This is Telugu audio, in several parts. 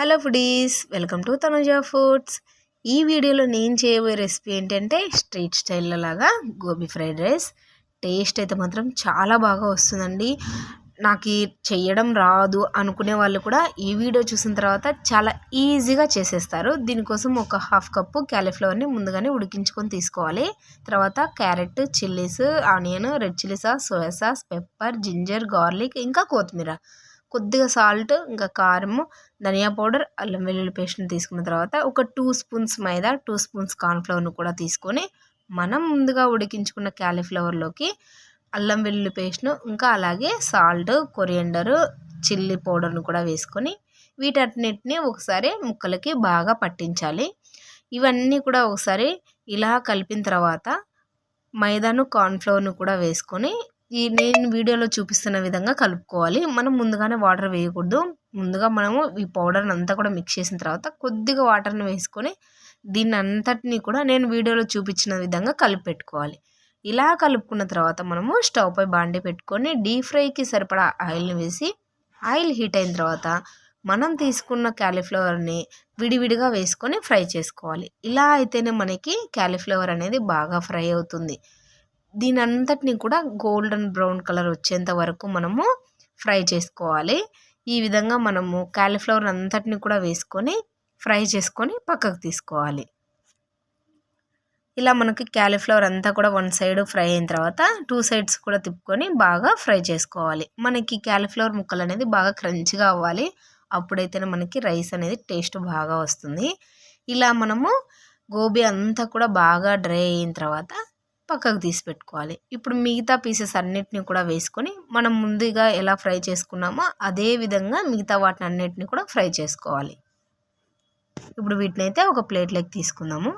Hello foodies, welcome to Tanuja foods. ఈ వీడియోలో నేను చేయబోయే రెసిపీ ఏంటంటే స్ట్రీట్ స్టైల్లో లాగా గోబీ ఫ్రైడ్ రైస్. టేస్ట్ అయితే మాత్రం చాలా బాగా వస్తుందండి. నాకు చేయడం రాదు అనుకునే వాళ్ళు కూడా ఈ వీడియో చూసిన తర్వాత చాలా ఈజీగా చేసేస్తారు. దీనికోసం ఒక హాఫ్ కప్పు క్యాలీఫ్లవర్ని ముందుగానే ఉడికించుకొని తీసుకోవాలి. తర్వాత carrot, chillies, onion, red chilli sauce, soya sauce, pepper, ginger, garlic, ఇంకా కొత్తిమీర, కొద్దిగా సాల్ట్, ఇంకా కారము, ధనియా పౌడర్, అల్లం వెల్లుల్లి పేస్ట్ని తీసుకున్న తర్వాత ఒక 2 స్పూన్స్ మైదా, 2 స్పూన్స్ కార్న్ఫ్లవర్ను కూడా తీసుకొని మనం ముందుగా ఉడికించుకున్న క్యాలీఫ్లవర్లోకి అల్లం వెల్లుల్లి పేస్ట్ను, ఇంకా అలాగే సాల్ట్, కొరియండర్, చిల్లీ పౌడర్ను కూడా వేసుకొని వీటన్నిటిని ఒకసారి ముక్కలకి బాగా పట్టించాలి. ఇవన్నీ కూడా ఒకసారి ఇలా కలిపిన తర్వాత మైదాను, కార్న్ఫ్లవర్ను కూడా వేసుకొని నేను వీడియోలో చూపిస్తున్న విధంగా కలుపుకోవాలి. మనం ముందుగానే వాటర్ వేయకూడదు. ముందుగా మనము ఈ పౌడర్ని అంతా కూడా మిక్స్ చేసిన తర్వాత కొద్దిగా వాటర్ని వేసుకొని దీన్ని అంతటినీ కూడా నేను వీడియోలో చూపించిన విధంగా కలిపి పెట్టుకోవాలి. ఇలా కలుపుకున్న తర్వాత మనము స్టవ్ పై బాండీ పెట్టుకొని డీప్ ఫ్రైకి సరిపడా ఆయిల్ని వేసి, ఆయిల్ హీట్ అయిన తర్వాత మనం తీసుకున్న క్యాలీఫ్లవర్ని విడివిడిగా వేసుకొని ఫ్రై చేసుకోవాలి. ఇలా అయితేనే మనకి క్యాలీఫ్లవర్ అనేది బాగా ఫ్రై అవుతుంది. దీని అంతటిని కూడా గోల్డెన్ బ్రౌన్ కలర్ వచ్చేంత వరకు మనము ఫ్రై చేసుకోవాలి. ఈ విధంగా మనము క్యాలీఫ్లవర్ అంతటిని కూడా వేసుకొని ఫ్రై చేసుకొని పక్కకు తీసుకోవాలి. ఇలా మనకి క్యాలీఫ్లవర్ అంతా కూడా వన్ సైడ్ ఫ్రై అయిన తర్వాత 2 సైడ్స్ కూడా తిప్పుకొని బాగా ఫ్రై చేసుకోవాలి. మనకి క్యాలీఫ్లవర్ ముక్కలు అనేది బాగా క్రంచిగా అవ్వాలి. అప్పుడైతేనే మనకి రైస్ అనేది టేస్ట్ బాగా వస్తుంది. ఇలా మనము గోబీ అంతా కూడా బాగా డ్రై అయిన తర్వాత పక్కకు తీసి పెట్టుకోవాలి. ఇప్పుడు మిగతా పీసెస్ అన్నిటిని కూడా వేసుకొని మనం ముందుగా ఎలా ఫ్రై చేసుకున్నామో అదే విధంగా మిగతా వాటిని అన్నిటిని కూడా ఫ్రై చేసుకోవాలి. ఇప్పుడు వీటిని అయితే ఒక ప్లేట్లోకి తీసుకుందాము.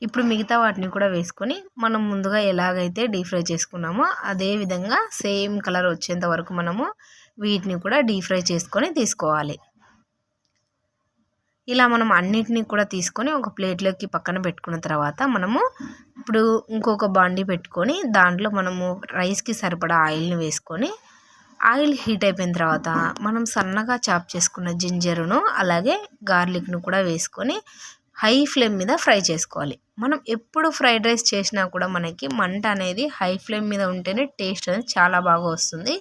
ఇప్పుడు మిగతా వాటిని కూడా వేసుకొని మనం ముందుగా ఎలాగైతే డీప్ ఫ్రై చేసుకున్నామో అదే విధంగా సేమ్ కలర్ వచ్చేంత వరకు మనము వీటిని కూడా డీప్ ఫ్రై చేసుకొని తీసుకోవాలి. ఇలా మనం అన్నిటినీ కూడా తీసుకొని ఒక ప్లేట్లోకి పక్కన పెట్టుకున్న తర్వాత మనము ఇప్పుడు ఇంకొక బాండీ పెట్టుకొని దాంట్లో మనము రైస్కి సరిపడా ఆయిల్ని వేసుకొని, ఆయిల్ హీట్ అయిపోయిన తర్వాత మనం సన్నగా చాప్ చేసుకున్న జింజరును అలాగే గార్లిక్ను కూడా వేసుకొని హై ఫ్లేమ్ మీద ఫ్రై చేసుకోవాలి. మనం ఎప్పుడు ఫ్రైడ్ రైస్ చేసినా కూడా మనకి మంట అనేది హై ఫ్లేమ్ మీద ఉంటేనే టేస్ట్ అనేది చాలా బాగా వస్తుంది.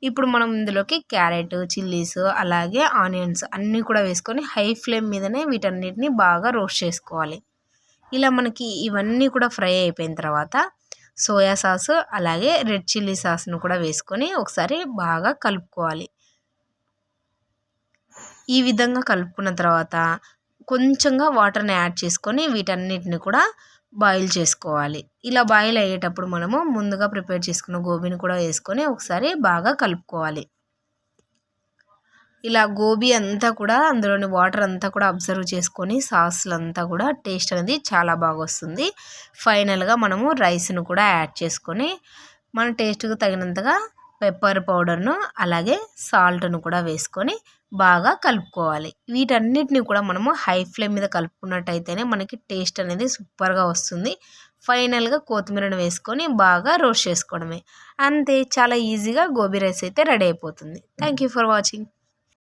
ఇప్పుడు మనం ఇందులోకి క్యారెట్, చిల్లీస్ అలాగే ఆనియన్స్ అన్నీ కూడా వేసుకొని హై ఫ్లేమ్ మీదనే వీటన్నిటిని బాగా రోస్ట్ చేసుకోవాలి. ఇలా మనకి ఇవన్నీ కూడా ఫ్రై అయిపోయిన తర్వాత సోయా సాస్ అలాగే రెడ్ చిల్లీ సాస్ను కూడా వేసుకొని ఒకసారి బాగా కలుపుకోవాలి. ఈ విధంగా కలుపుకున్న తర్వాత కొంచెంగా వాటర్ని యాడ్ చేసుకొని వీటన్నిటిని కూడా బాయిల్ చేసుకోవాలి. ఇలా బాయిల్ అయ్యేటప్పుడు మనము ముందుగా ప్రిపేర్ చేసుకున్న గోబీని కూడా వేసుకొని ఒకసారి బాగా కలుపుకోవాలి. ఇలా గోబీ అంతా కూడా అందులోని వాటర్ అంతా కూడా అబ్జర్వ్ చేసుకొని సాస్లంతా కూడా టేస్ట్ అనేది చాలా బాగా వస్తుంది. ఫైనల్గా మనము రైస్ను కూడా యాడ్ చేసుకొని మన టేస్ట్కి తగినంతగా పెప్పర్ పౌడర్ను అలాగే సాల్ట్ను కూడా వేసుకొని బాగా కలుపుకోవాలి. వీటన్నిటిని కూడా మనము హై ఫ్లేమ్ మీద కలుపుకున్నట్టయితేనే మనకి టేస్ట్ అనేది సూపర్గా వస్తుంది. ఫైనల్గా కొత్తిమీరను వేసుకొని బాగా రోస్ట్ చేసుకోవడమే. అంతే, చాలా ఈజీగా గోబీ రైస్ అయితే రెడీ అయిపోతుంది. Thank you for watching.